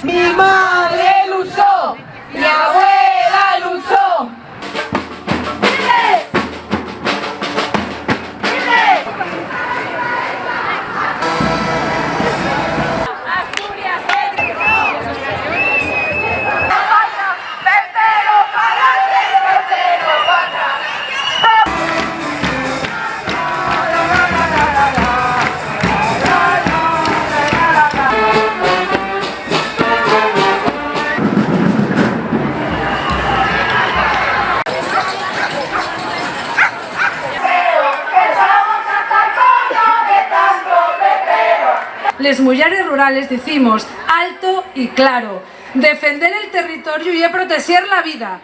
Mi madre luchó, mi abuela luchó. Les mujeres rurales decimos alto y claro, defender el territorio y proteger la vida.